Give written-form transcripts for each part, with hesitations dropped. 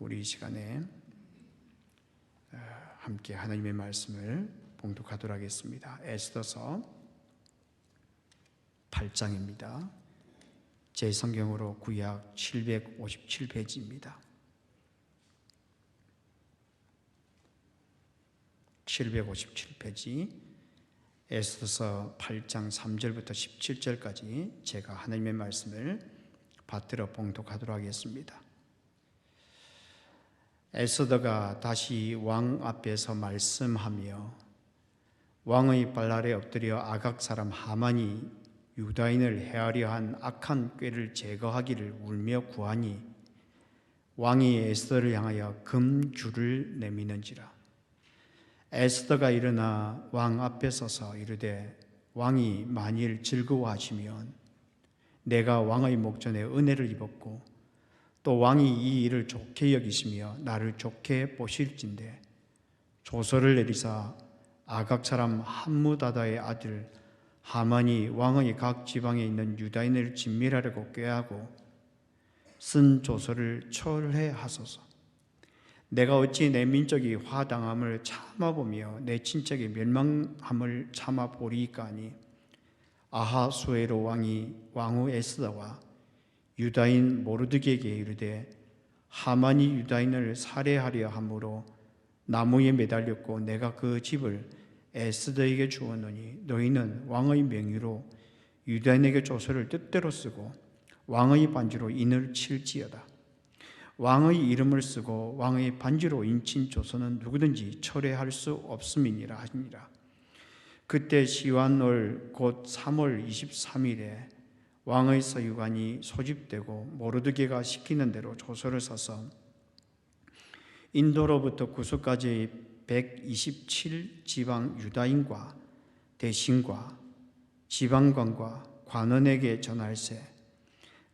우리 이 시간에 함께 하나님의 말씀을 봉독하도록 하겠습니다. 에스더서 8장입니다. 제 성경으로 구약 757페이지입니다. 757페이지 에스더서 8장 3절부터 17절까지 제가 하나님의 말씀을 받들어 봉독하도록 하겠습니다. 에스더가 다시 왕 앞에서 말씀하며 왕의 발날에 엎드려 아각 사람 하만이 유다인을 해하려 한 악한 꾀를 제거하기를 울며 구하니 왕이 에스더를 향하여 금줄을 내미는지라. 에스더가 일어나 왕 앞에 서서 이르되 왕이 만일 즐거워하시면 내가 왕의 목전에 은혜를 입었고 또 왕이 이 일을 좋게 여기시며 나를 좋게 보실진대 조서를 내리사 아각 사람 함무다다의 아들 하만이 왕의 각 지방에 있는 유다인을 진멸하려고 꾀하고 쓴 조서를 철회하소서. 내가 어찌 내 민족이 화당함을 참아보며 내 친척의 멸망함을 참아보리이까 하니 아하수에로 왕이 왕후 에스더와 유다인 모르드게에게 이르되 하만이 유다인을 살해하려 함으로 나무에 매달렸고 내가 그 집을 에스더에게 주었노니 너희는 왕의 명의로 유다인에게 조서를 뜻대로 쓰고 왕의 반지로 인을 칠지어다. 왕의 이름을 쓰고 왕의 반지로 인친 조서는 누구든지 철회할 수 없음이니라 하니라. 그때 시완월 곧 3월 23일에 왕의 서유관이 소집되고 모르드게가 시키는 대로 조서를 써서 인도로부터 구스까지 127지방 유다인과 대신과 지방관과 관원에게 전할세.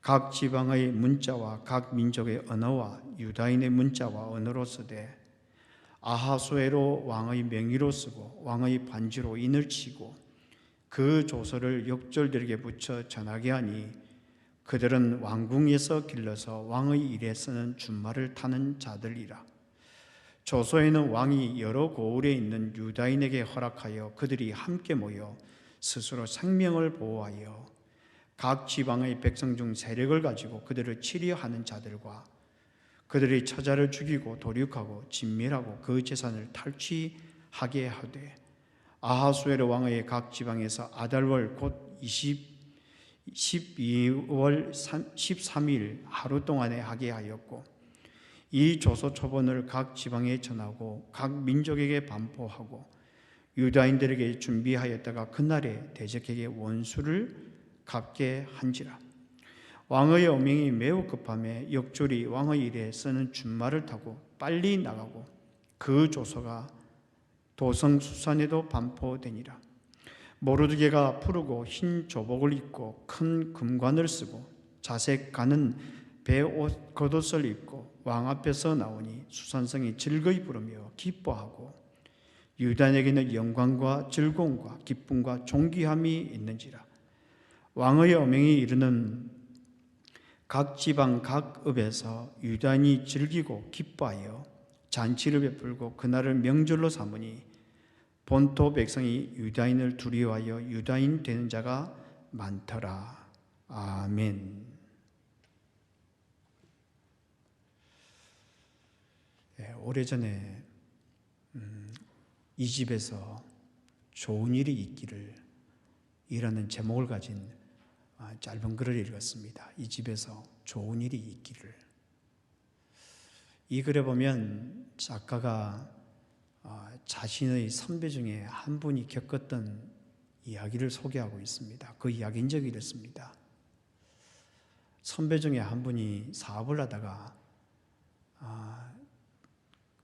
각 지방의 문자와 각 민족의 언어와 유다인의 문자와 언어로 쓰되 아하수에로 왕의 명의로 쓰고 왕의 반지로 인을 치고 그 조서를 역졸들에게 붙여 전하게 하니 그들은 왕궁에서 길러서 왕의 일에 쓰는 준말을 타는 자들이라. 조서에는 왕이 여러 고을에 있는 유다인에게 허락하여 그들이 함께 모여 스스로 생명을 보호하여 각 지방의 백성 중 세력을 가지고 그들을 치려하는 자들과 그들의 처자를 죽이고 도륙하고 진멸하고 그 재산을 탈취하게 하되 아하수에로 왕의 각 지방에서 아달월 곧 12월 13일 하루 동안에 하게 하였고 이 조서 초본을 각 지방에 전하고 각 민족에게 반포하고 유다인들에게 준비하였다가 그날에 대적에게 원수를 갚게 한지라. 왕의 어명이 매우 급함에 역졸이 왕의 일에 쓰는 준말을 타고 빨리 나가고 그 조서가 도성수산에도 반포되니라. 모르드게가 푸르고 흰 조복을 입고 큰 금관을 쓰고 자색 가는 배옷 겉옷을 입고 왕 앞에서 나오니 수산성이 즐거이 부르며 기뻐하고 유다인에게는 영광과 즐거움과 기쁨과 존귀함이 있는지라. 왕의 어명이 이르는 각 지방 각 읍에서 유다인이 즐기고 기뻐하여 잔치를 베풀고 그날을 명절로 삼으니 본토 백성이 유다인을 두려워하여 유다인 되는 자가 많더라. 아멘. 오래전에 이 집에서 좋은 일이 있기를 이라는 제목을 가진 짧은 글을 읽었습니다. 이 집에서 좋은 일이 있기를. 이 글에 보면 작가가 자신의 선배 중에 한 분이 겪었던 이야기를 소개하고 있습니다. 그 이야기인 적이 이렇습니다. 선배 중에 한 분이 사업을 하다가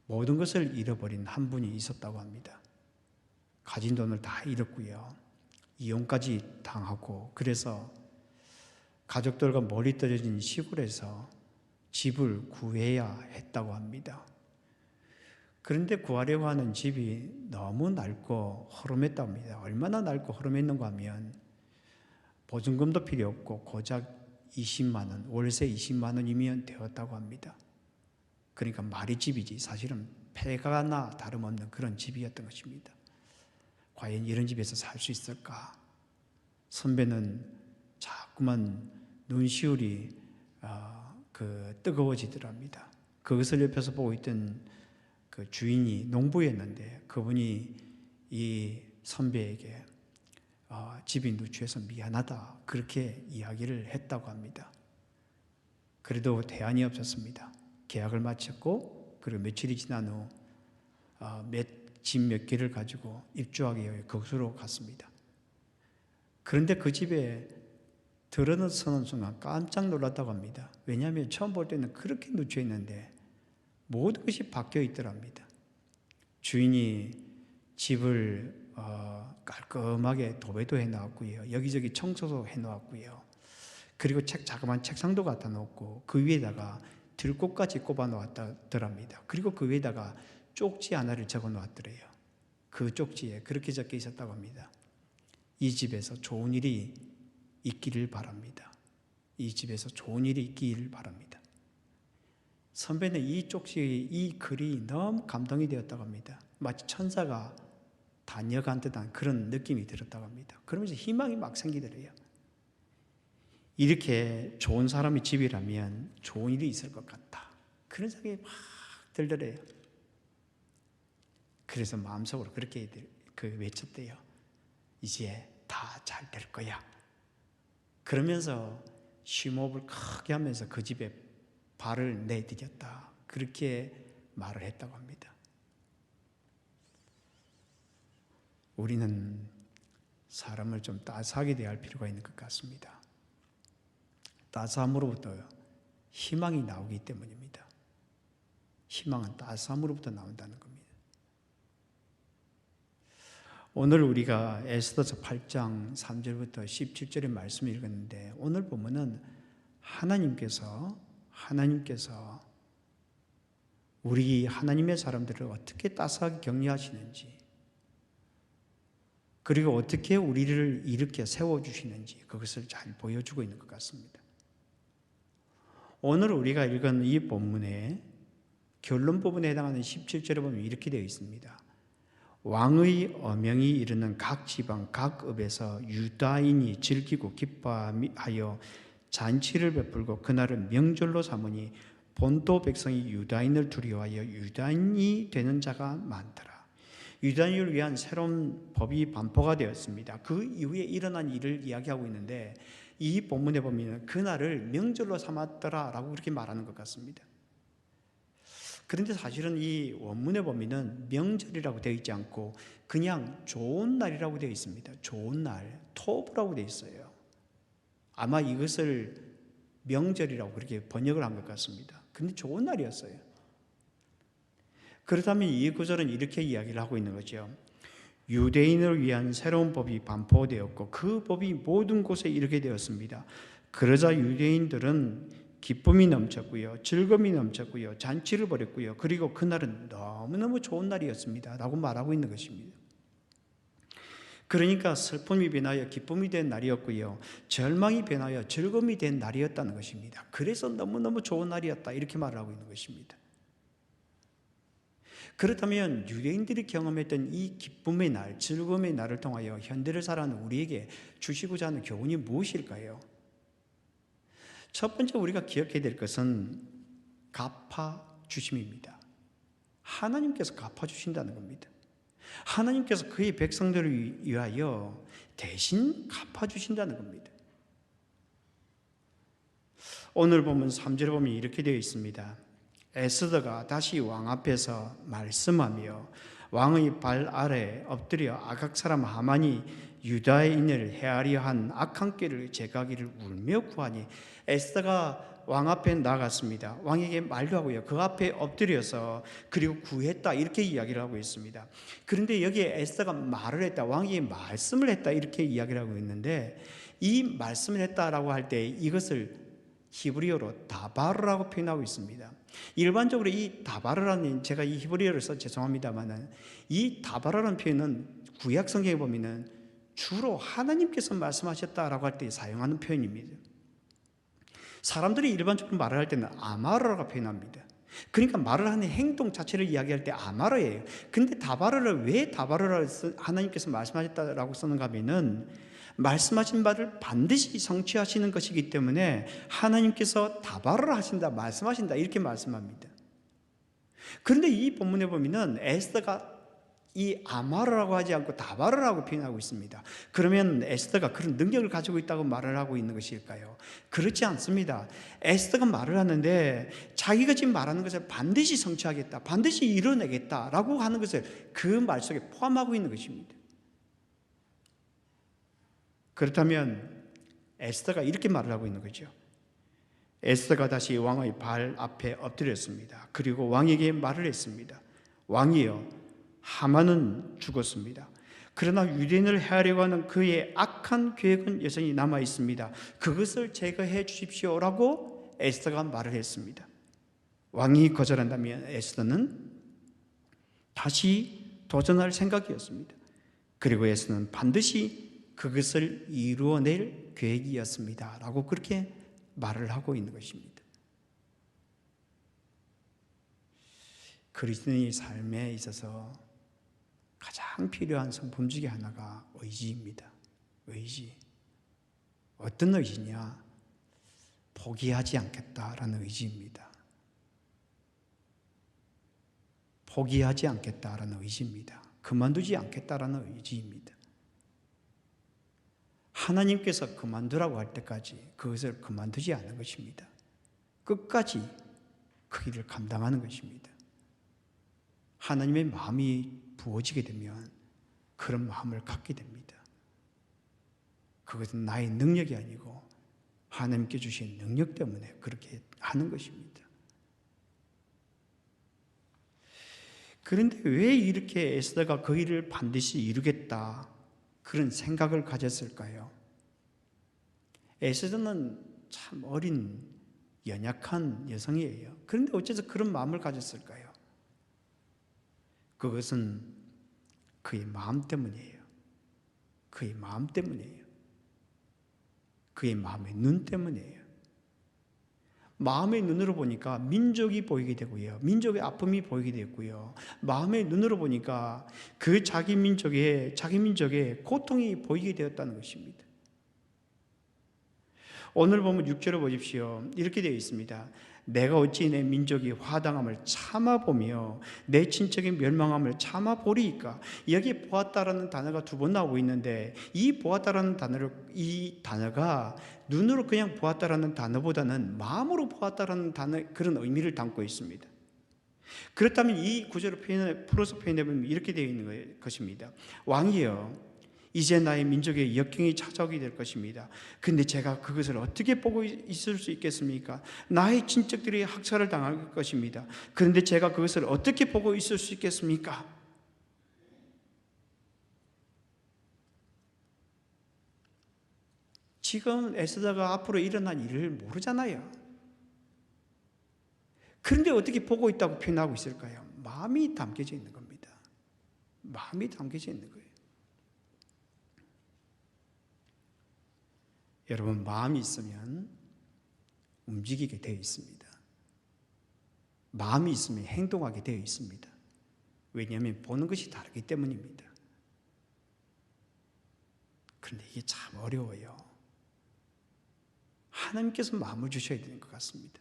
모든 것을 잃어버린 한 분이 있었다고 합니다. 가진 돈을 다 잃었고요. 이혼까지 당하고 그래서 가족들과 멀리 떨어진 시골에서 집을 구해야 했다고 합니다. 그런데 구하려고 하는 집이 너무 낡고 허름했다고 합니다. 얼마나 낡고 허름했는가 하면 보증금도 필요 없고 고작 20만 원, 월세 20만 원이면 되었다고 합니다. 그러니까 말이 집이지 사실은 폐가나 다름없는 그런 집이었던 것입니다. 과연 이런 집에서 살 수 있을까? 선배는 자꾸만 눈시울이 뜨거워지더랍니다. 그것을 옆에서 보고 있던 그 주인이 농부였는데 그분이 이 선배에게 집이 누추해서 미안하다 그렇게 이야기를 했다고 합니다. 그래도 대안이 없었습니다. 계약을 마쳤고 그리고 며칠이 지난 후 집 몇 개를 가지고 입주하기 위해 그곳으로 갔습니다. 그런데 그 집에 들어서는 순간 깜짝 놀랐다고 합니다. 왜냐하면 처음 볼 때는 그렇게 누추해 있는데 모든 것이 바뀌어 있더랍니다. 주인이 집을 깔끔하게 도배도 해놓았고요. 여기저기 청소도 해놓았고요. 그리고 자그마한 책상도 갖다 놓고 그 위에다가 들꽃까지 꼽아 놓았더랍니다. 그리고 그 위에다가 쪽지 하나를 적어 놓았더래요. 그 쪽지에 그렇게 적혀 있었다고 합니다. 이 집에서 좋은 일이 있기를 바랍니다. 이 집에서 좋은 일이 있기를 바랍니다. 선배는 이 쪽지의 이 글이 너무 감동이 되었다고 합니다. 마치 천사가 다녀간 듯한 그런 느낌이 들었다고 합니다. 그러면서 희망이 막 생기더래요. 이렇게 좋은 사람의 집이라면 좋은 일이 있을 것 같다. 그런 생각이 막 들더래요. 그래서 마음속으로 그렇게 외쳤대요. 이제 다 잘 될 거야. 그러면서 심호흡을 크게 하면서 그 집에 발을 내디뎠다. 그렇게 말을 했다고 합니다. 우리는 사람을 좀 따스하게 대할 필요가 있는 것 같습니다. 따스함으로부터 희망이 나오기 때문입니다. 희망은 따스함으로부터 나온다는 겁니다. 오늘 우리가 에스더서 8장 3절부터 17절의 말씀을 읽었는데 오늘 보면은 하나님께서 우리 하나님의 사람들을 어떻게 따스하게 격려하시는지 그리고 어떻게 우리를 일으켜 세워주시는지 그것을 잘 보여주고 있는 것 같습니다. 오늘 우리가 읽은 이 본문의 결론 부분에 해당하는 17절에 보면 이렇게 되어 있습니다. 왕의 어명이 이르는 각 지방 각 읍에서 유다인이 즐기고 기뻐하여 잔치를 베풀고 그날은 명절로 삼으니 본토 백성이 유다인을 두려워하여 유다인이 되는 자가 많더라. 유다인을 위한 새로운 법이 반포가 되었습니다. 그 이후에 일어난 일을 이야기하고 있는데 이 본문에 보면 그날을 명절로 삼았더라라고 그렇게 말하는 것 같습니다. 그런데 사실은 이 원문에 보면은 명절이라고 되어 있지 않고 그냥 좋은 날이라고 되어 있습니다. 좋은 날, 토브라고 되어 있어요. 아마 이것을 명절이라고 그렇게 번역을 한 것 같습니다. 근데 좋은 날이었어요. 그렇다면 이 구절은 이렇게 이야기를 하고 있는 거죠. 유대인을 위한 새로운 법이 반포되었고 그 법이 모든 곳에 이르게 되었습니다. 그러자 유대인들은 기쁨이 넘쳤고요. 즐거움이 넘쳤고요. 잔치를 벌였고요. 그리고 그날은 너무너무 좋은 날이었습니다. 라고 말하고 있는 것입니다. 그러니까 슬픔이 변하여 기쁨이 된 날이었고요. 절망이 변하여 즐거움이 된 날이었다는 것입니다. 그래서 너무너무 좋은 날이었다. 이렇게 말을 하고 있는 것입니다. 그렇다면 유대인들이 경험했던 이 기쁨의 날, 즐거움의 날을 통하여 현대를 살아가는 우리에게 주시고자 하는 교훈이 무엇일까요? 첫 번째 우리가 기억해야 될 것은 갚아주심입니다. 하나님께서 갚아주신다는 겁니다. 하나님께서 그의 백성들을 위하여 대신 갚아주신다는 겁니다. 오늘 보면 3절에 보면 이렇게 되어 있습니다. 에스더가 다시 왕 앞에서 말씀하며 왕의 발 아래 엎드려 아각 사람 하만이 유다인을 해하려 한 악한 꾀를 제거하기를 울며 구하니 에스더가 왕 앞에 나갔습니다. 왕에게 말도 하고요. 그 앞에 엎드려서 그리고 구했다 이렇게 이야기를 하고 있습니다. 그런데 여기에 에스더가 말을 했다. 왕에게 말씀을 했다 이렇게 이야기를 하고 있는데 이 말씀을 했다라고 할 때 이것을 히브리어로 다바르라고 표현하고 있습니다. 일반적으로 이 다바르라는 제가 이 히브리어를 써 죄송합니다만은 이 다바르라는 표현은 구약 성경에 보면은 주로 하나님께서 말씀하셨다라고 할 때 사용하는 표현입니다. 사람들이 일반적으로 말을 할 때는 아마르라고 표현합니다. 그러니까 말을 하는 행동 자체를 이야기할 때 아마르예요. 근데 다바르를 왜 다바르라 하나님께서 말씀하셨다라고 쓰는가 하면은 말씀하신 바를 반드시 성취하시는 것이기 때문에 하나님께서 다바르를 하신다, 말씀하신다 이렇게 말씀합니다. 그런데 이 본문에 보면은 에스더가 이 아마르라고 하지 않고 다바르라고 표현하고 있습니다. 그러면 에스더가 그런 능력을 가지고 있다고 말을 하고 있는 것일까요? 그렇지 않습니다. 에스더가 말을 하는데 자기가 지금 말하는 것을 반드시 성취하겠다, 반드시 이뤄내겠다라고 하는 것을 그 말 속에 포함하고 있는 것입니다. 그렇다면 에스더가 이렇게 말을 하고 있는 거죠. 에스더가 다시 왕의 발 앞에 엎드렸습니다. 그리고 왕에게 말을 했습니다. 왕이여, 하만은 죽었습니다. 그러나 유대인을 해하려고 하는 그의 악한 계획은 여전히 남아 있습니다. 그것을 제거해 주십시오라고 에스더가 말을 했습니다. 왕이 거절한다면 에스더는 다시 도전할 생각이었습니다. 그리고 에스더는 반드시 그것을 이루어낼 계획이었습니다 라고 그렇게 말을 하고 있는 것입니다. 그리스도인의 삶에 있어서 가장 필요한 성품 중에 하나가 의지입니다. 의지. 어떤 의지냐? 포기하지 않겠다라는 의지입니다. 포기하지 않겠다라는 의지입니다. 그만두지 않겠다라는 의지입니다. 하나님께서 그만두라고 할 때까지 그것을 그만두지 않는 것입니다. 끝까지 그 일을 감당하는 것입니다. 하나님의 마음이 부어지게 되면 그런 마음을 갖게 됩니다. 그것은 나의 능력이 아니고 하나님께 주신 능력 때문에 그렇게 하는 것입니다. 그런데 왜 이렇게 에스더가 그 일을 반드시 이루겠다 그런 생각을 가졌을까요? 에스더는 참 어린 연약한 여성이에요. 그런데 어째서 그런 마음을 가졌을까요? 그것은 그의 마음 때문이에요. 그의 마음 때문이에요. 그의 마음의 눈 때문이에요. 마음의 눈으로 보니까 민족이 보이게 되고요. 민족의 아픔이 보이게 되고요. 마음의 눈으로 보니까 그 자기 민족의 고통이 보이게 되었다는 것입니다. 오늘 보면 6절을 보십시오. 이렇게 되어 있습니다. 내가 어찌 내 민족이 화당함을 참아보며 내 친척의 멸망함을 참아보리이까. 여기에 보았다라는 단어가 두 번 나오고 있는데 이 보았다라는 이 단어가 눈으로 그냥 보았다라는 단어보다는 마음으로 보았다라는 단어, 그런 의미를 담고 있습니다. 그렇다면 이 구절을 풀어서 표현해보면 이렇게 되어 있는 것입니다. 왕이여, 이제 나의 민족의 역경이 찾아오게 될 것입니다. 근데 제가 그것을 어떻게 보고 있을 수 있겠습니까? 나의 친척들이 학살을 당할 것입니다. 그런데 제가 그것을 어떻게 보고 있을 수 있겠습니까? 지금 에스더가 앞으로 일어날 일을 모르잖아요. 그런데 어떻게 보고 있다고 표현하고 있을까요? 마음이 담겨져 있는 겁니다. 마음이 담겨져 있는 거예요. 여러분, 마음이 있으면 움직이게 되어 있습니다. 마음이 있으면 행동하게 되어 있습니다. 왜냐하면 보는 것이 다르기 때문입니다. 그런데 이게 참 어려워요. 하나님께서 마음을 주셔야 되는 것 같습니다.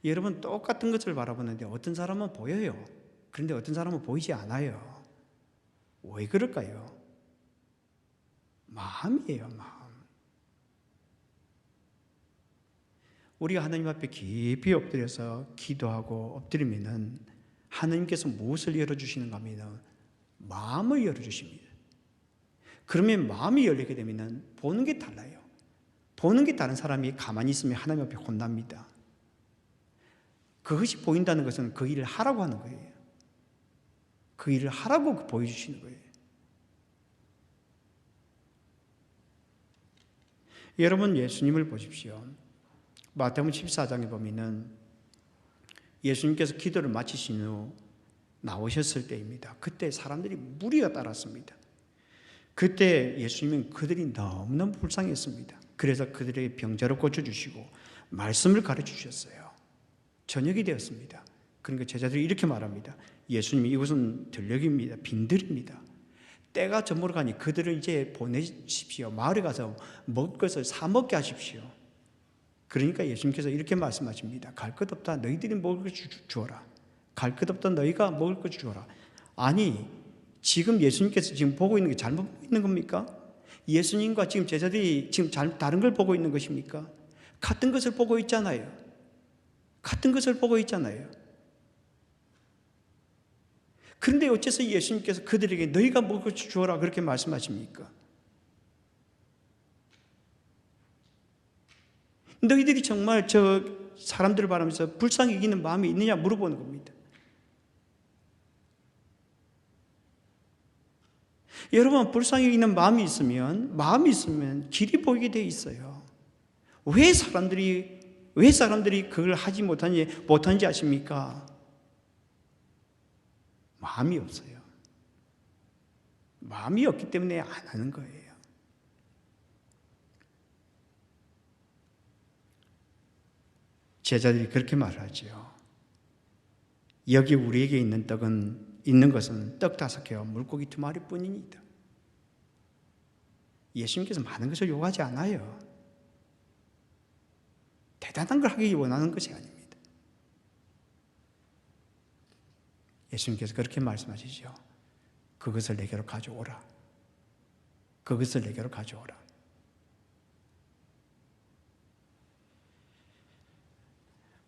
여러분, 똑같은 것을 바라보는데 어떤 사람은 보여요. 그런데 어떤 사람은 보이지 않아요. 왜 그럴까요? 마음이에요, 마음. 우리가 하나님 앞에 깊이 엎드려서 기도하고 엎드리면은 하나님께서 무엇을 열어주시는가 하면 마음을 열어주십니다. 그러면 마음이 열리게 되면은 보는 게 달라요. 보는 게 다른 사람이 가만히 있으면 하나님 앞에 혼납니다. 그것이 보인다는 것은 그 일을 하라고 하는 거예요. 그 일을 하라고 보여주시는 거예요. 여러분, 예수님을 보십시오. 마태복음 14장에 보면은 예수님께서 기도를 마치신 후 나오셨을 때입니다. 그때 사람들이 무리가 따랐습니다. 그때 예수님은 그들이 너무너무 불쌍했습니다. 그래서 그들에게 병자를 고쳐주시고 말씀을 가르쳐 주셨어요. 저녁이 되었습니다. 그러니까 제자들이 이렇게 말합니다. 예수님, 이곳은 들녘입니다. 빈들입니다. 때가 저물어 가니 그들을 이제 보내십시오. 마을에 가서 먹을 것을 사 먹게 하십시오. 그러니까 예수님께서 이렇게 말씀하십니다. 갈 것 없다. 너희들이 먹을 것을 주어라. 갈 것 없다. 너희가 먹을 것을 주어라. 아니, 지금 예수님께서 지금 보고 있는 게 잘못 보고 있는 겁니까? 예수님과 지금 제자들이 지금 다른 걸 보고 있는 것입니까? 같은 것을 보고 있잖아요. 같은 것을 보고 있잖아요. 그런데 어째서 예수님께서 그들에게 너희가 먹을 것을 주어라 그렇게 말씀하십니까? 너희들이 정말 저 사람들을 바라면서 불쌍히 여기는 마음이 있느냐 물어보는 겁니다. 여러분, 불쌍히 여기는 마음이 있으면 길이 보이게 돼 있어요. 왜 사람들이 그걸 하지 못하는지 아십니까? 마음이 없어요. 마음이 없기 때문에 안 하는 거예요. 제자들이 그렇게 말하죠. 여기 우리에게 있는 것은 떡 5개와 물고기 2마리뿐이니이다. 예수님께서 많은 것을 요구하지 않아요. 대단한 걸 하기 원하는 것이 아닙니다. 예수님께서 그렇게 말씀하시죠. 그것을 내게로 가져오라. 그것을 내게로 가져오라.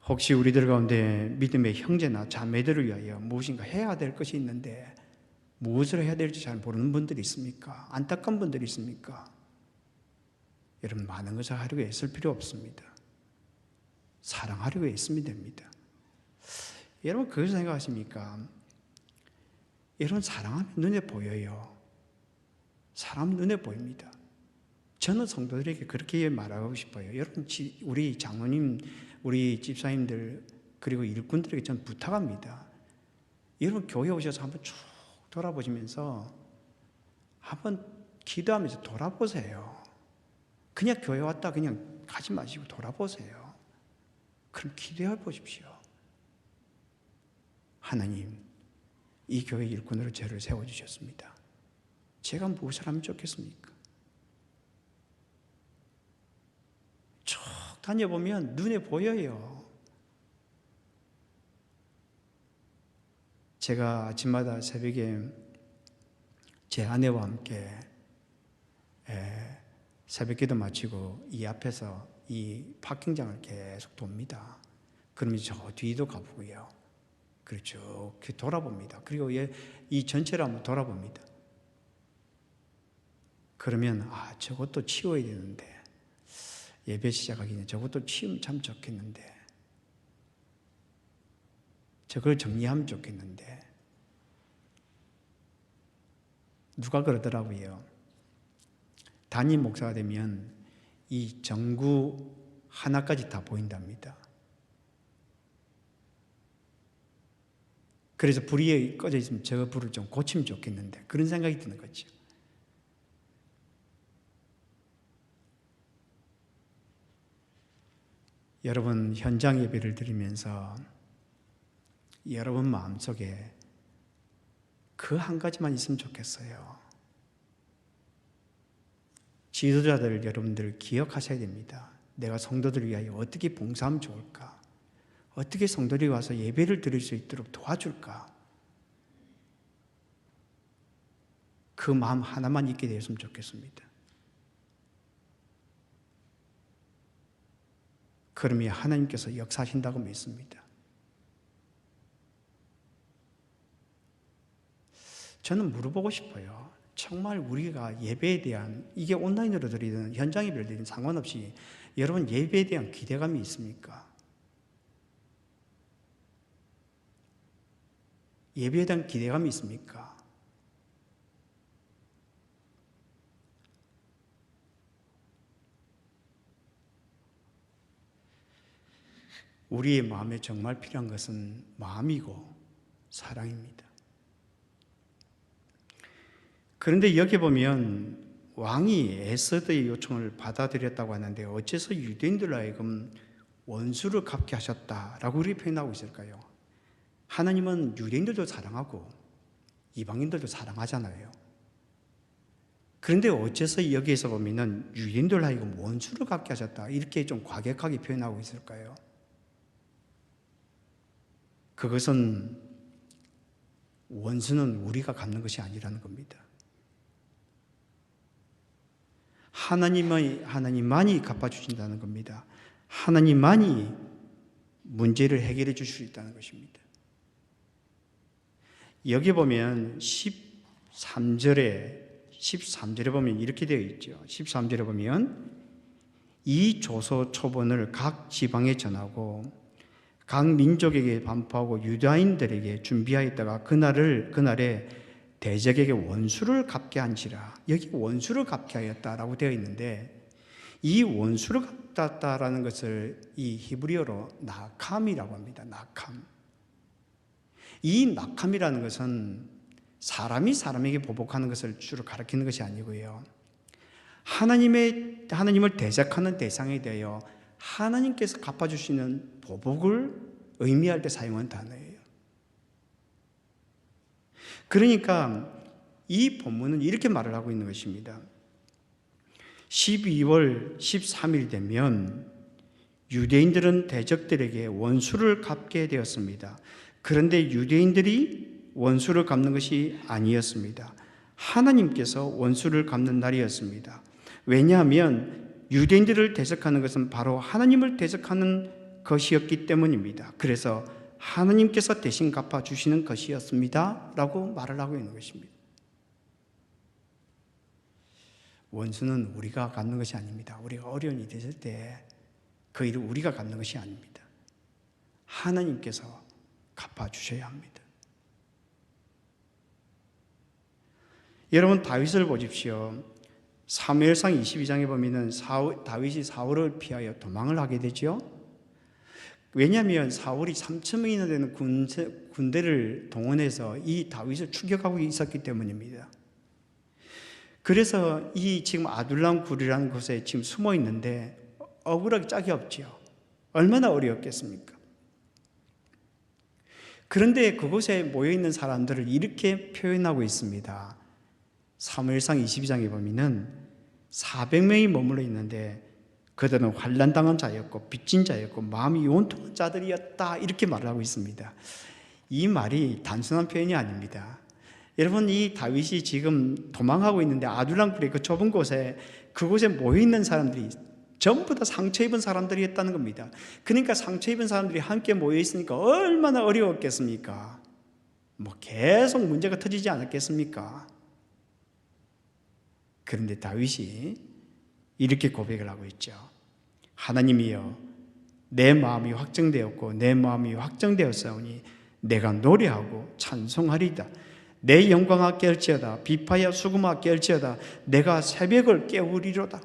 혹시 우리들 가운데 믿음의 형제나 자매들을 위하여 무엇인가 해야 될 것이 있는데 무엇을 해야 될지 잘 모르는 분들이 있습니까? 안타까운 분들이 있습니까? 여러분, 많은 것을 하려고 애쓸 필요 없습니다. 사랑하려고 애쓰면 됩니다. 여러분, 그걸 생각하십니까? 여러분, 사랑하면 눈에 보여요. 사람 눈에 보입니다. 저는 성도들에게 그렇게 말하고 싶어요. 여러분, 우리 장로님, 우리 집사님들, 그리고 일꾼들에게 저는 부탁합니다. 여러분, 교회 오셔서 한번 쭉 돌아보시면서 한번 기도하면서 돌아보세요. 그냥 교회 왔다 그냥 가지 마시고 돌아보세요. 그럼 기도해 보십시오. 하나님, 이 교회 일꾼으로 저를 세워주셨습니다. 제가 무엇을 하면 좋겠습니까? 쭉 다녀보면 눈에 보여요. 제가 아침마다 새벽에 제 아내와 함께 새벽기도 마치고 이 앞에서 이 파킹장을 계속 돕니다. 그러면 저 뒤도 가보고요. 그리고 쭉 돌아봅니다. 그리고 이 전체를 한번 돌아봅니다. 그러면 저것도 치워야 되는데, 예배 시작하기 전에 저것도 치우면 참 좋겠는데, 저걸 정리하면 좋겠는데. 누가 그러더라고요. 담임 목사가 되면 이 전구 하나까지 다 보인답니다. 그래서 불이 꺼져 있으면 저 불을 좀 고치면 좋겠는데, 그런 생각이 드는 거죠. 여러분, 현장 예배를 드리면서 여러분 마음속에 그 한 가지만 있으면 좋겠어요. 지도자들 여러분들 기억하셔야 됩니다. 내가 성도들을 위하여 어떻게 봉사하면 좋을까? 어떻게 성도들이 와서 예배를 드릴 수 있도록 도와줄까? 그 마음 하나만 있게 되었으면 좋겠습니다. 그러면 하나님께서 역사하신다고 믿습니다. 저는 물어보고 싶어요. 정말 우리가 예배에 대한, 이게 온라인으로 드리든 현장 예배를 드리든 상관없이 여러분 예배에 대한 기대감이 있습니까? 예배에 대한 기대감이 있습니까? 우리의 마음에 정말 필요한 것은 마음이고 사랑입니다. 그런데 여기 보면 왕이 에스더의 요청을 받아들였다고 하는데 어째서 유대인들로 하여금 원수를 갚게 하셨다라고 우리 표현하고 있을까요? 하나님은 유대인들도 사랑하고 이방인들도 사랑하잖아요. 그런데 어째서 여기에서 보면은 유대인들 하여금 원수를 갚게 하셨다 이렇게 좀 과격하게 표현하고 있을까요? 그것은 원수는 우리가 갚는 것이 아니라는 겁니다. 하나님만이 갚아주신다는 겁니다. 하나님만이 문제를 해결해 주실 수 있다는 것입니다. 여기 보면 13절에 보면 이렇게 되어 있죠. 13절에 보면 이 조서 초본을 각 지방에 전하고 각 민족에게 반포하고 유다인들에게 준비하였다가 그날에 대적에게 원수를 갚게 한지라. 여기 원수를 갚게 하였다라고 되어 있는데 이 원수를 갚았다라는 것을 이 히브리어로 나캄이라고 합니다. 나캄. 이 나캄이라는 것은 사람이 사람에게 보복하는 것을 주로 가리키는 것이 아니고요. 하나님을 대적하는 대상에 대하여 하나님께서 갚아주시는 보복을 의미할 때 사용한 단어예요. 그러니까 이 본문은 이렇게 말을 하고 있는 것입니다. 12월 13일 되면 유대인들은 대적들에게 원수를 갚게 되었습니다. 그런데 유대인들이 원수를 갚는 것이 아니었습니다. 하나님께서 원수를 갚는 날이었습니다. 왜냐하면 유대인들을 대적하는 것은 바로 하나님을 대적하는 것이었기 때문입니다. 그래서 하나님께서 대신 갚아주시는 것이었습니다 라고 말을 하고 있는 것입니다. 원수는 우리가 갚는 것이 아닙니다. 우리가 어려운 일이 있을 때 그 일을 우리가 갚는 것이 아닙니다. 하나님께서 갚아주셔야 합니다. 여러분 다윗을 보십시오. 사무엘상 22장에 보면 다윗이 사울을 피하여 도망을 하게 되죠. 왜냐하면 사울이 3,000명이나 되는 군대를 동원해서 이 다윗을 추격하고 있었기 때문입니다. 그래서 이 지금 아둘람 굴이라는 곳에 지금 숨어 있는데 억울하기 짝이 없지요. 얼마나 어려웠겠습니까? 그런데 그곳에 모여있는 사람들을 이렇게 표현하고 있습니다. 사무엘상 22장에 보면은 400명이 머물러 있는데 그들은 환난당한 자였고 빚진 자였고 마음이 요동한 자들이었다 이렇게 말을 하고 있습니다. 이 말이 단순한 표현이 아닙니다. 여러분 이 다윗이 지금 도망하고 있는데 아둘람 굴의 그 좁은 곳에 그곳에 모여있는 사람들이 전부 다 상처 입은 사람들이었다는 겁니다. 그러니까 상처 입은 사람들이 함께 모여있으니까 얼마나 어려웠겠습니까? 계속 문제가 터지지 않았겠습니까? 그런데 다윗이 이렇게 고백을 하고 있죠. 하나님이여 내 마음이 확정되었고 내 마음이 확정되었사오니 내가 노래하고 찬송하리이다. 내 영광아 깨울지어다 비파야 수금아 깨울지어다 내가 새벽을 깨우리로다.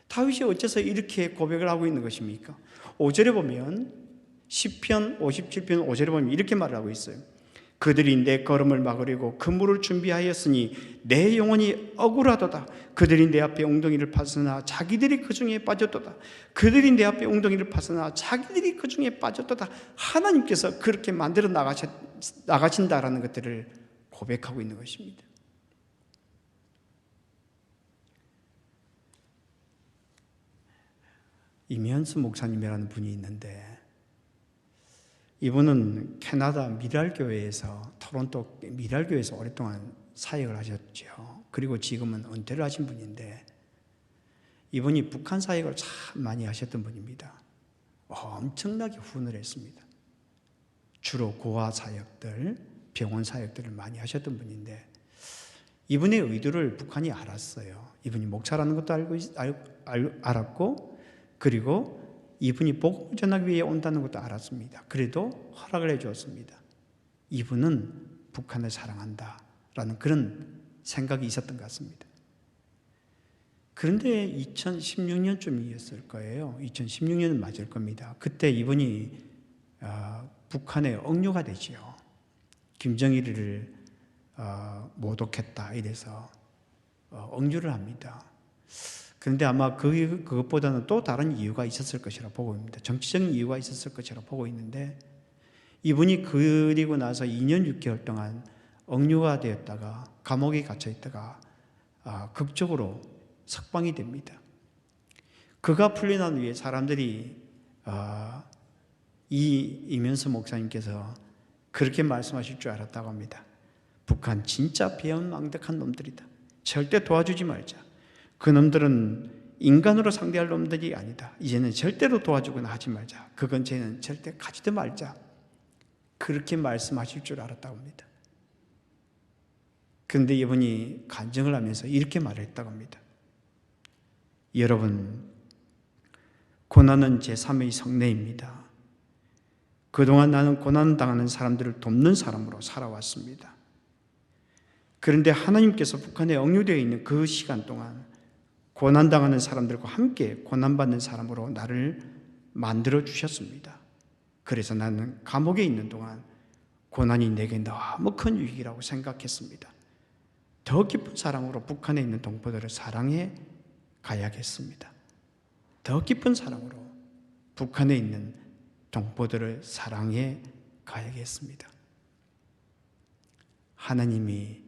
다윗이 어째서 이렇게 고백을 하고 있는 것입니까? 5절에 보면 시편 57편 5절에 보면 이렇게 말을 하고 있어요. 그들이 내 걸음을 막으려고 그물을 준비하였으니 내 영혼이 억울하도다. 그들이 내 앞에 웅덩이를 파서나 자기들이 그 중에 빠졌도다. 그들이 내 앞에 웅덩이를 파서나 자기들이 그 중에 빠졌도다. 하나님께서 그렇게 만들어 나가신다라는 것들을 고백하고 있는 것입니다. 이면수 목사님이라는 분이 있는데 이분은 캐나다 미랄교회에서 토론토 미랄교회에서 오랫동안 사역을 하셨죠. 그리고 지금은 은퇴를 하신 분인데 이분이 북한 사역을 참 많이 하셨던 분입니다. 엄청나게 후원을 했습니다. 주로 고아 사역들, 병원 사역들을 많이 하셨던 분인데 이분의 의도를 북한이 알았어요. 이분이 목사라는 것도 알았고 그리고 이분이 복음을 전하기 위해 온다는 것도 알았습니다. 그래도 허락을 해주었습니다. 이분은 북한을 사랑한다라는 그런 생각이 있었던 것 같습니다. 그런데 2016년쯤이었을 거예요. 2016년은 맞을 겁니다. 그때 이분이 북한의 억류가 되지요. 김정일을 모독했다 이래서 억류를 합니다. 그런데 아마 그것보다는 또 다른 이유가 있었을 것이라 보고 있습니다. 정치적인 이유가 있었을 것이라 보고 있는데, 이분이 그리고 나서 2년 6개월 동안 억류가 되었다가 감옥에 갇혀 있다가 극적으로 석방이 됩니다. 그가 풀려난 후에 사람들이 이 이면수 목사님께서 그렇게 말씀하실 줄 알았다고 합니다. 북한 진짜 배은망덕한 놈들이다. 절대 도와주지 말자. 그 놈들은 인간으로 상대할 놈들이 아니다. 이제는 절대로 도와주거나 하지 말자. 그 근처에는 절대 가지도 말자. 그렇게 말씀하실 줄 알았다고 합니다. 그런데 이분이 간증을 하면서 이렇게 말했다고 합니다. 여러분, 고난은 제3의 성례입니다. 그동안 나는 고난당하는 사람들을 돕는 사람으로 살아왔습니다. 그런데 하나님께서 북한에 억류되어 있는 그 시간 동안 고난당하는 사람들과 함께 고난받는 사람으로 나를 만들어 주셨습니다. 그래서 나는 감옥에 있는 동안 고난이 내게 너무 큰 유익이라고 생각했습니다. 더 깊은 사랑으로 북한에 있는 동포들을 사랑해 가야겠습니다. 더 깊은 사랑으로 북한에 있는 동포들을 사랑해 가야겠습니다. 하나님이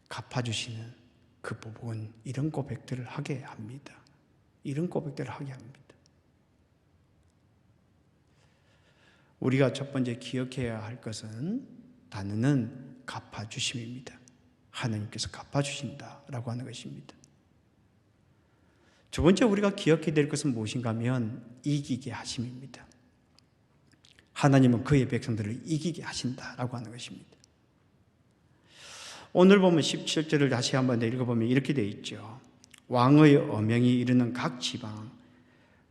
갚아주시는 그 부분은 이런 고백들을 하게 합니다. 이런 고백들을 하게 합니다. 우리가 첫 번째 기억해야 할 것은 단어는 갚아주심입니다. 하나님께서 갚아주신다라고 하는 것입니다. 두 번째 우리가 기억해야 될 것은 무엇인가 하면 이기게 하심입니다. 하나님은 그의 백성들을 이기게 하신다라고 하는 것입니다. 오늘 보면 17절을 다시 한번 읽어보면 이렇게 되어 있죠. 왕의 어명이 이르는 각 지방,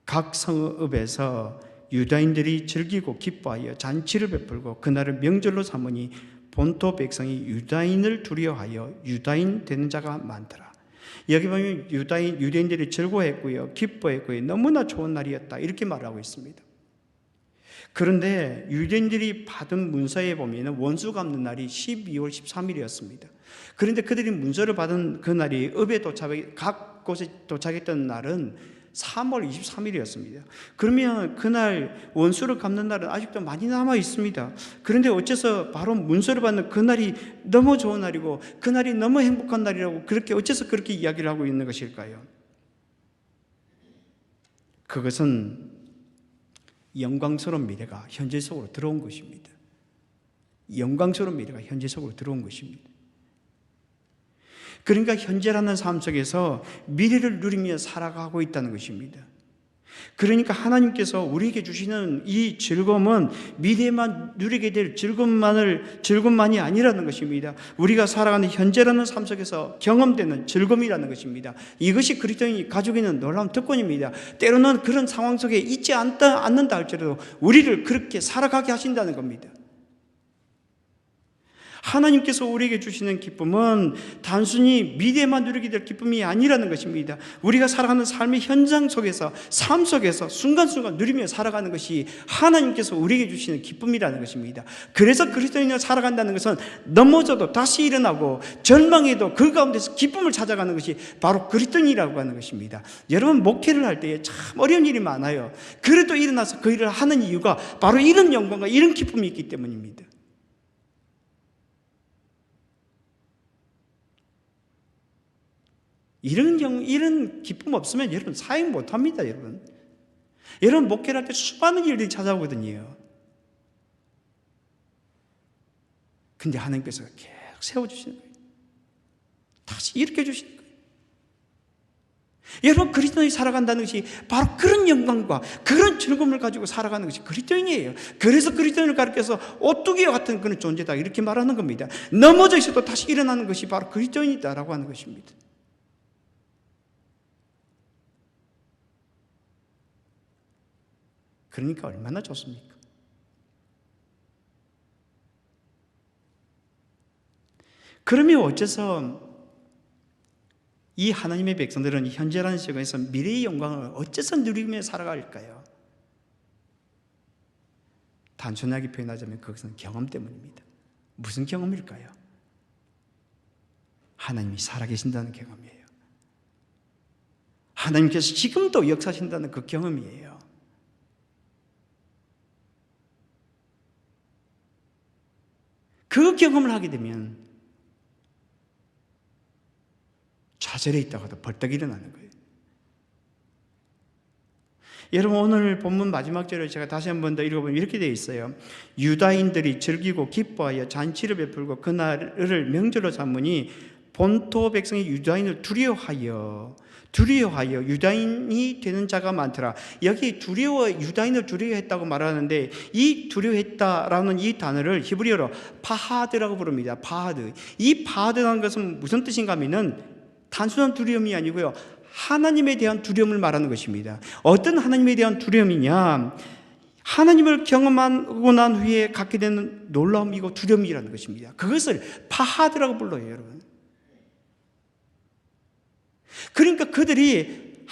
각 성읍에서 유다인들이 즐기고 기뻐하여 잔치를 베풀고 그날을 명절로 삼으니 본토 백성이 유다인을 두려워하여 유다인 되는 자가 많더라. 여기 보면 유대인들이 즐거워했고요, 기뻐했고요, 너무나 좋은 날이었다 이렇게 말하고 있습니다. 그런데 유대인들이 받은 문서에 보면 원수 갚는 날이 12월 13일이었습니다. 그런데 그들이 문서를 받은 그 날이 각 곳에 도착했던 날은 3월 23일이었습니다. 그러면 그날 원수를 갚는 날은 아직도 많이 남아 있습니다. 그런데 어째서 바로 문서를 받는 그날이 너무 좋은 날이고 그날이 너무 행복한 날이라고 어째서 그렇게 이야기를 하고 있는 것일까요? 그것은 영광스러운 미래가 현재 속으로 들어온 것입니다. 영광스러운 미래가 현재 속으로 들어온 것입니다. 그러니까 현재라는 삶 속에서 미래를 누리며 살아가고 있다는 것입니다. 그러니까 하나님께서 우리에게 주시는 이 즐거움은 미래만 누리게 될 즐거움만이 아니라는 것입니다. 우리가 살아가는 현재라는 삶 속에서 경험되는 즐거움이라는 것입니다. 이것이 그리스도인이 가지고 있는 놀라운 특권입니다. 때로는 그런 상황 속에 있지 않는다 할지라도 우리를 그렇게 살아가게 하신다는 겁니다. 하나님께서 우리에게 주시는 기쁨은 단순히 미래만 누리게 될 기쁨이 아니라는 것입니다. 우리가 살아가는 삶의 현장 속에서, 삶 속에서 순간순간 누리며 살아가는 것이 하나님께서 우리에게 주시는 기쁨이라는 것입니다. 그래서 그리스도인으로 살아간다는 것은 넘어져도 다시 일어나고 절망해도 그 가운데서 기쁨을 찾아가는 것이 바로 그리스도인이라고 하는 것입니다. 여러분, 목회를 할 때에 참 어려운 일이 많아요. 그래도 일어나서 그 일을 하는 이유가 바로 이런 영광과 이런 기쁨이 있기 때문입니다. 이런 기쁨 없으면 여러분 사역 못합니다. 여러분 목회를 할 때 수많은 일들이 찾아오거든요. 근데 하나님께서 계속 세워주시는 거예요. 다시 일으켜 주시는 거예요. 여러분, 그리스도인이 살아간다는 것이 바로 그런 영광과 그런 즐거움을 가지고 살아가는 것이 그리스도인이에요. 그래서 그리스도인을 가르쳐서 오뚜기와 같은 그런 존재다 이렇게 말하는 겁니다. 넘어져 있어도 다시 일어나는 것이 바로 그리스도인이다라고 하는 것입니다. 그러니까 얼마나 좋습니까? 그러면 어째서 이 하나님의 백성들은 현재라는 시간에서 미래의 영광을 어째서 누리며 살아갈까요? 단순하게 표현하자면 그것은 경험 때문입니다. 무슨 경험일까요? 하나님이 살아계신다는 경험이에요. 하나님께서 지금도 역사하신다는 그 경험이에요. 그 경험을 하게 되면 좌절해 있다가도 벌떡 일어나는 거예요. 여러분, 오늘 본문 마지막 절을 제가 다시 한 번 더 읽어보면 이렇게 되어 있어요. 유다인들이 즐기고 기뻐하여 잔치를 베풀고 그날을 명절로 삼으니 본토 백성이 유다인을 두려워하여 유다인이 되는 자가 많더라. 여기 유다인을 두려워했다고 말하는데, 이 두려워했다라는 이 단어를 히브리어로 파하드라고 부릅니다. 파하드. 이 파하드라는 것은 무슨 뜻인가 하면은 단순한 두려움이 아니고요, 하나님에 대한 두려움을 말하는 것입니다. 어떤 하나님에 대한 두려움이냐? 하나님을 경험하고 난 후에 갖게 되는 놀라움이고 두려움이라는 것입니다. 그것을 파하드라고 불러요, 여러분. 그러니까 그들이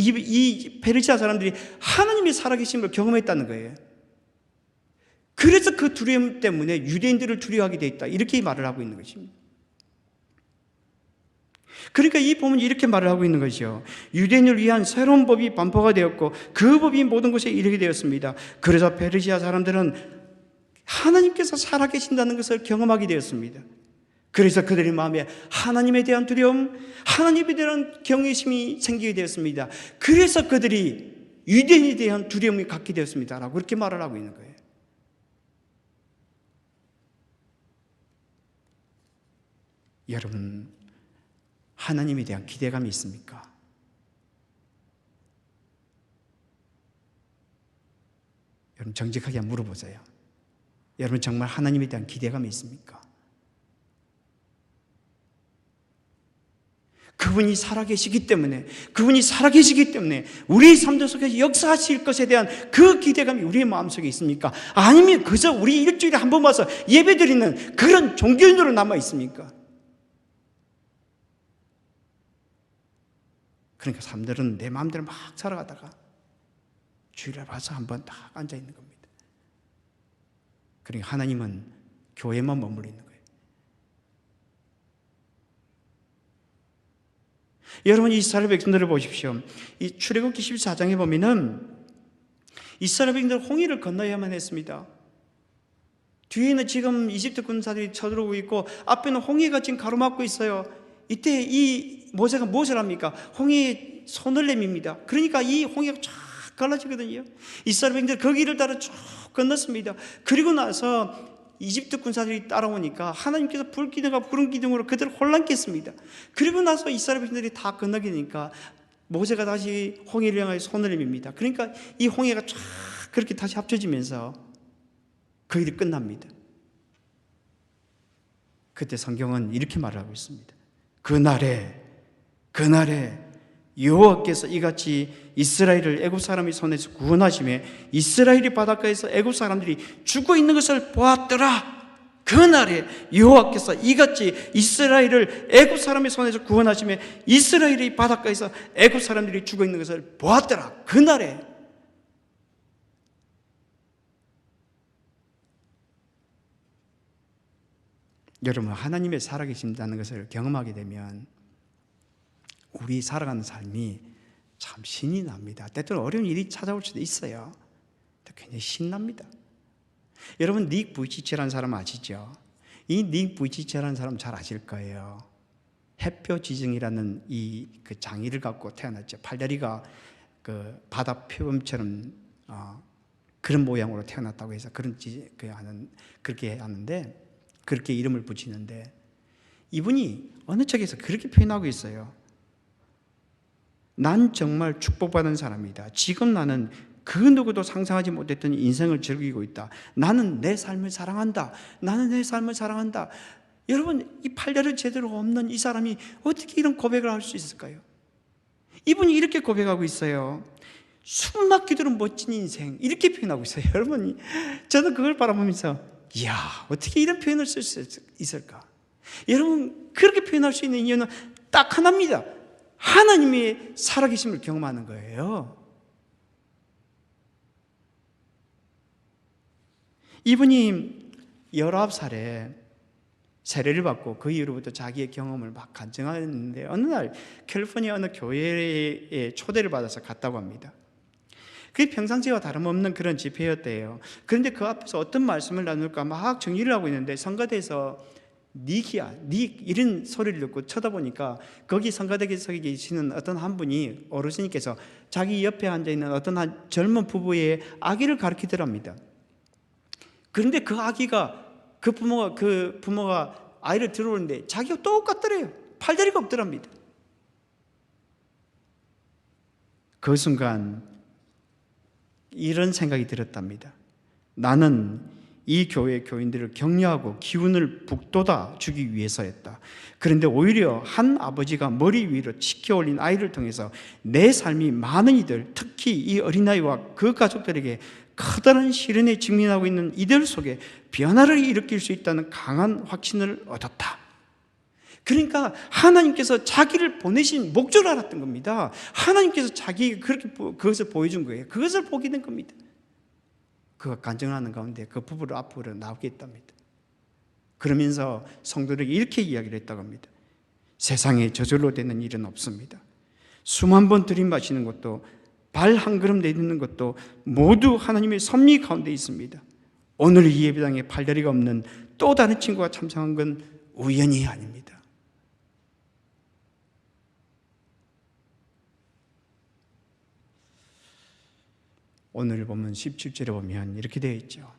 이 페르시아 사람들이 하나님의 살아계심을 경험했다는 거예요. 그래서 그 두려움 때문에 유대인들을 두려워하게 돼 있다, 이렇게 말을 하고 있는 것입니다. 그러니까 이 본문이 이렇게 말을 하고 있는 것이죠. 유대인을 위한 새로운 법이 반포가 되었고 그 법이 모든 곳에 이르게 되었습니다. 그래서 페르시아 사람들은 하나님께서 살아계신다는 것을 경험하게 되었습니다. 그래서 그들의 마음에 하나님에 대한 두려움, 하나님에 대한 경외심이 생기게 되었습니다. 그래서 그들이 유대인에 대한 두려움이 갖게 되었습니다 라고 그렇게 말을 하고 있는 거예요. 여러분, 하나님에 대한 기대감이 있습니까? 여러분, 정직하게 한번 물어보세요. 여러분, 정말 하나님에 대한 기대감이 있습니까? 그분이 살아계시기 때문에 우리 삶 속에서 역사하실 것에 대한 그 기대감이 우리의 마음속에 있습니까? 아니면 그저 우리 일주일에 한 번 와서 예배드리는 그런 종교인으로 남아 있습니까? 그러니까 사람들은 내 마음대로 막 살아가다가 주일에 와서 한번 딱 앉아 있는 겁니다. 그러니까 하나님은 교회만 머물러 있는 거예요. 여러분, 이스라엘 백성들을 보십시오. 이 출애굽기 14장에 보면은 이스라엘 백성들 홍해를 건너야만 했습니다. 뒤에는 지금 이집트 군사들이 쳐들어오고 있고 앞에는 홍해가 지금 가로막고 있어요. 이때 이 모세가 무엇을 합니까? 홍해에 손을 내밉니다. 그러니까 이 홍해가 쫙 갈라지거든요. 이스라엘 백성들 그 길을 따라 쭉 건넜습니다. 그리고 나서 이집트 군사들이 따라오니까 하나님께서 불기둥과 구름 기둥으로 그들을 혼란케 했습니다. 그리고 나서 이스라엘 백성들이 다 건너게 되니까 모세가 다시 홍해를 향하여 손을 내밉니다. 그러니까 이 홍해가 쫙 그렇게 다시 합쳐지면서 그 일이 끝납니다. 그때 성경은 이렇게 말을 하고 있습니다. 그날에 여호와께서 이같이 이스라엘을 애굽 사람의 손에서 구원하시매 이스라엘이 바닷가에서 애굽 사람들이 죽어 있는 것을 보았더라. 그날에 여호와께서 이같이 이스라엘을 애굽 사람의 손에서 구원하시매 이스라엘이 바닷가에서 애굽 사람들이 죽어 있는 것을 보았더라. 그날에. 여러분, 하나님의 살아계신다는 것을 경험하게 되면 우리 살아가는 삶이 참 신이 납니다. 때때로 어려운 일이 찾아올 수도 있어요. 굉장히 신납니다. 여러분, 닉 부이치치라는 사람 아시죠? 이 닉 부이치치라는 사람 잘 아실 거예요. 해표지증이라는 그 장애를 갖고 태어났죠. 팔다리가 그 바다 표범처럼 그런 모양으로 태어났다고 해서 그렇게 하는데, 그렇게 이름을 붙이는데, 이분이 어느 책에서 그렇게 표현하고 있어요. 난 정말 축복받은 사람이다. 지금 나는 그 누구도 상상하지 못했던 인생을 즐기고 있다. 나는 내 삶을 사랑한다. 여러분, 이 팔다리 제대로 없는 이 사람이 어떻게 이런 고백을 할 수 있을까요? 이분이 이렇게 고백하고 있어요. 숨막히도록 멋진 인생, 이렇게 표현하고 있어요. 여러분, 저는 그걸 바라보면서 이야, 어떻게 이런 표현을 쓸 수 있을까? 여러분, 그렇게 표현할 수 있는 이유는 딱 하나입니다. 하나님의 살아계심을 경험하는 거예요. 이분이 19살에 세례를 받고 그 이후로부터 자기의 경험을 막 간증하는데 어느 날 캘리포니아 어느 교회에 초대를 받아서 갔다고 합니다. 그게 평상시와 다름없는 그런 집회였대요. 그런데 그 앞에서 어떤 말씀을 나눌까 막 정리를 하고 있는데 성가대에서 닉이야, 닉 이런 소리를 듣고 쳐다보니까 거기 성가대에 계시는 어떤 한 분이 어르신께서 자기 옆에 앉아있는 어떤 한 젊은 부부의 아기를 가르치더랍니다. 그런데 그 아기가 그 부모가 아이를 들어오는데 자기가 똑같더래요. 팔다리가 없더랍니다. 그 순간 이런 생각이 들었답니다. 나는 이 교회 교인들을 격려하고 기운을 북돋아 주기 위해서였다. 그런데 오히려 한 아버지가 머리 위로 치켜 올린 아이를 통해서 내 삶이 많은 이들, 특히 이 어린아이와 그 가족들에게 커다란 시련에 직면하고 있는 이들 속에 변화를 일으킬 수 있다는 강한 확신을 얻었다. 그러니까 하나님께서 자기를 보내신 목적을 알았던 겁니다. 하나님께서 자기가 그렇게 그것을 보여준 거예요. 그것을 보게 된 겁니다. 그가 간증하는 가운데 그 부부를 앞으로 나오게 했답니다. 그러면서 성도들에게 이렇게 이야기를 했다고 합니다. 세상에 저절로 되는 일은 없습니다. 수만 번 들이마시는 것도 발 한 걸음 내딛는 것도 모두 하나님의 섭리 가운데 있습니다. 오늘 이 예배당에 팔다리가 없는 또 다른 친구가 참석한 건 우연이 아닙니다. 오늘 보면 17절에 보면 이렇게 되어 있죠.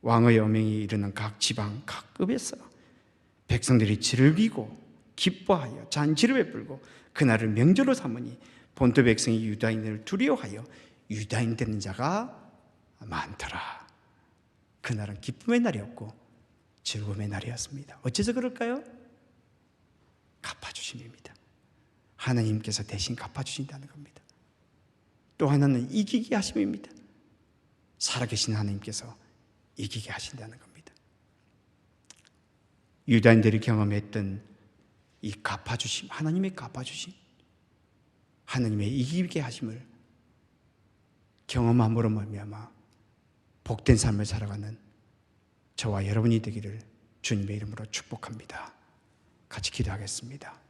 왕의 어명이 이르는 각 지방 각 급에서 백성들이 즐기고 기뻐하여 잔치를 베풀고 그날을 명절로 삼으니 본토 백성이 유다인을 두려워하여 유다인 되는 자가 많더라. 그날은 기쁨의 날이었고 즐거움의 날이었습니다. 어째서 그럴까요? 갚아주심입니다. 하나님께서 대신 갚아주신다는 겁니다. 또 하나는 이기게 하심입니다. 살아계신 하나님께서 이기게 하신다는 겁니다. 유다인들이 경험했던 이 갚아주심, 하나님의 갚아주심, 하나님의 이기게 하심을 경험함으로 말미암아 복된 삶을 살아가는 저와 여러분이 되기를 주님의 이름으로 축복합니다. 같이 기도하겠습니다.